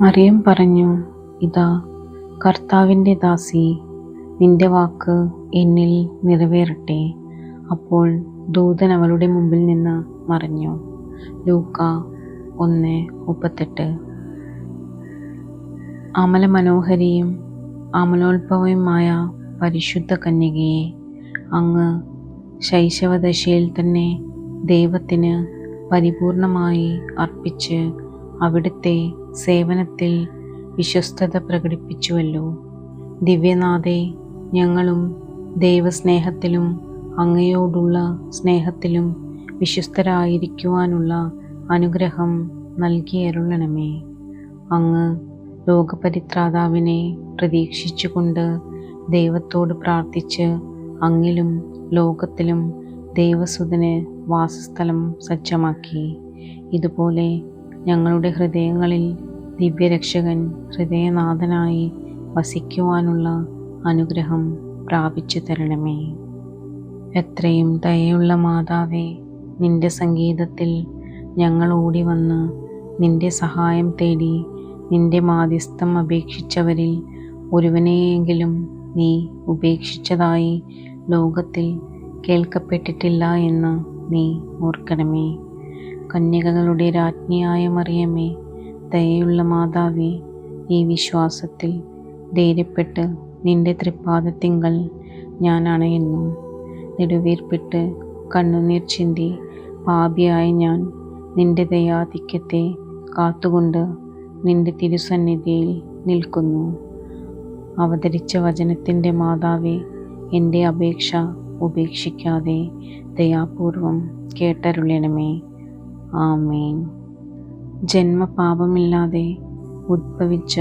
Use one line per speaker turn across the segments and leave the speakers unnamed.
മറിയം പറഞ്ഞു, ഇതാ കർത്താവിൻ്റെ ദാസി, നിന്റെ വാക്ക് എന്നിൽ നിറവേറട്ടെ. അപ്പോൾ ദൂതൻ അവളുടെ മുമ്പിൽ നിന്ന് മറഞ്ഞു. ലൂക്കാ 1:38. അമലമനോഹരിയും അമലോത്ഭവയുമായ പരിശുദ്ധ കന്യകയെ, അങ്ങ് ശൈശവദശയിൽ തന്നെ ദൈവത്തിന് പരിപൂർണമായി അർപ്പിച്ച് അവിടുത്തെ സേവനത്തിൽ വിശ്വസ്തത പ്രകടിപ്പിച്ചുവല്ലോ. ദിവ്യനാഥേ, ഞങ്ങളും ദൈവസ്നേഹത്തിലും അങ്ങയോടുള്ള സ്നേഹത്തിലും വിശ്വസ്തരായിരിക്കുവാനുള്ള അനുഗ്രഹം നൽകിയരുളണമേ. അങ്ങ് ലോകപരിത്രാതാവിനെ പ്രതീക്ഷിച്ചുകൊണ്ട് ദൈവത്തോട് പ്രാർത്ഥിച്ച് അങ്ങിലും ലോകത്തിലും ദൈവസുതന് വാസസ്ഥലം സജ്ജമാക്കി. ഇതുപോലെ ഞങ്ങളുടെ ഹൃദയങ്ങളിൽ ദിവ്യരക്ഷകൻ ഹൃദയനാഥനായി വസിക്കുവാനുള്ള അനുഗ്രഹം പ്രാപിച്ചു തരണമേ. എത്രയും ദയയുള്ള മാതാവേ, നിന്റെ സംഗീതത്തിൽ ഞങ്ങൾ ഓടി വന്ന് നിന്റെ സഹായം തേടി നിന്റെ മാധ്യസ്ഥം അപേക്ഷിച്ചവരിൽ ഒരുവനെയെങ്കിലും നീ ഉപേക്ഷിച്ചതായി ലോകത്തിൽ കേൾക്കപ്പെട്ടിട്ടില്ല എന്ന് നീ ഓർക്കണമേ. കന്യകകളുടെ രാജ്ഞിയായ മറിയമേ, ദയയുള്ള മാതാവേ, ഈ വിശ്വാസത്തിൽ ധൈര്യപ്പെട്ട് നിന്റെ തൃപ്പാദത്തിങ്കൽ ഞാൻ അണയുന്നു. നെടുവീർപ്പിട്ട് കണ്ണുനീർ ചിന്തി പാപിയായ ഞാൻ നിന്റെ ദയാധിക്യത്തെ കാത്തുകൊണ്ട് നിന്റെ തിരുസന്നിധിയിൽ നിൽക്കുന്നു. അവതരിച്ച വചനത്തിൻ്റെ മാതാവേ, എൻ്റെ അപേക്ഷ ഉപേക്ഷിക്കാതെ ദയാപൂർവം കേട്ടരുളണമേ. ആമേൻ. ജന്മപാപമില്ലാതെ ഉദ്ഭവിച്ച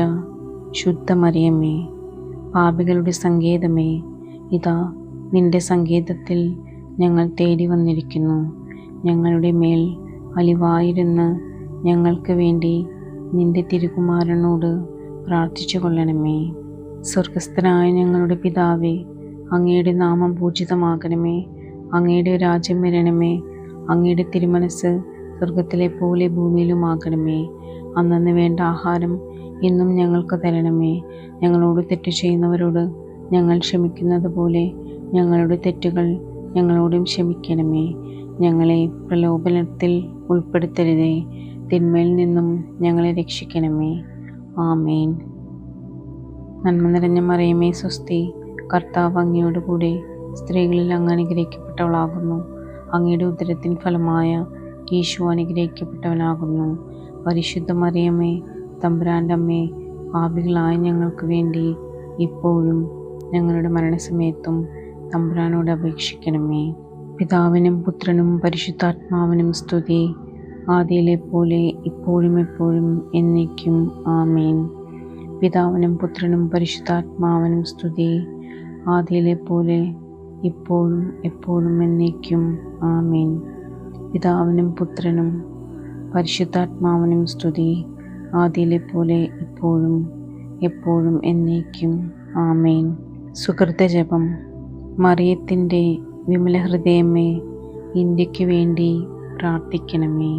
ശുദ്ധമറിയമേ, പാപികളുടെ സങ്കേതമേ, ഇതാ നിന്റെ സങ്കേതത്തിൽ ഞങ്ങൾ തേടി വന്നിരിക്കുന്നു. ഞങ്ങളുടെ മേൽ അലിവായിരുന്ന് ഞങ്ങൾക്ക് വേണ്ടി നിന്റെ തിരുകുമാരനോട് പ്രാർത്ഥിച്ചു കൊള്ളണമേ. സ്വർഗസ്ഥനായ ഞങ്ങളുടെ പിതാവേ, അങ്ങയുടെ നാമം പൂജിതമാകണമേ. അങ്ങയുടെ രാജ്യം വരണമേ. അങ്ങയുടെ തിരുമനസ് സ്വർഗത്തിലെ പോലെ ഭൂമിയിലുമാകണമേ. അന്നന്ന് വേണ്ട ആഹാരം ഇന്നും ഞങ്ങൾക്ക് തരണമേ. ഞങ്ങളോട് തെറ്റ് ചെയ്യുന്നവരോട് ഞങ്ങൾ ക്ഷമിക്കുന്നത് പോലെ ഞങ്ങളുടെ തെറ്റുകൾ ഞങ്ങളോടും ക്ഷമിക്കണമേ. ഞങ്ങളെ പ്രലോഭനത്തിൽ ഉൾപ്പെടുത്തരുതേ, തിന്മയിൽ നിന്നും ഞങ്ങളെ രക്ഷിക്കണമേ. ആമേൻ. നന്മ നിറഞ്ഞ മറിയമേ, സ്വസ്തി. കർത്താവ് അങ്ങയോട് കൂടെ സ്ത്രീകളിൽ അങ്ങ് അനുഗ്രഹിക്കപ്പെട്ടവളാകുന്നു. അങ്ങയുടെ ഉദരത്തിൻ ഫലമായ ഈശോ അനുഗ്രഹിക്കപ്പെട്ടവനാകുന്നു. പരിശുദ്ധ മറിയമേ, തമ്പുരാൻ്റെ അമ്മേ, പാപികളായ ഞങ്ങൾക്ക് വേണ്ടി ഇപ്പോഴും ഞങ്ങളുടെ മരണസമയത്തും തമ്പുരാനോട് അപേക്ഷിക്കണമേ. പിതാവിനും പുത്രനും പരിശുദ്ധാത്മാവിനും സ്തുതി, ആദിയിലെ പോലെ ഇപ്പോഴും എപ്പോഴും എന്നേക്കും. ആമേൻ. പിതാവിനും പുത്രനും പരിശുദ്ധാത്മാവിനും സ്തുതി, ആദിയിലെ പോലെ ഇപ്പോഴും എപ്പോഴും എന്നേക്കും. ആമേൻ. പിതാവിനും പുത്രനും പരിശുദ്ധാത്മാവിനും സ്തുതി, ആദിയിലെ പോലെ ഇപ്പോഴും എപ്പോഴും എന്നേക്കും. ആമേൻ. സുകൃതജപം. മറിയത്തിൻ്റെ വിമല ഹൃദയമേ, ഇന്ത്യക്ക് വേണ്ടി പ്രാർത്ഥിക്കണമേ.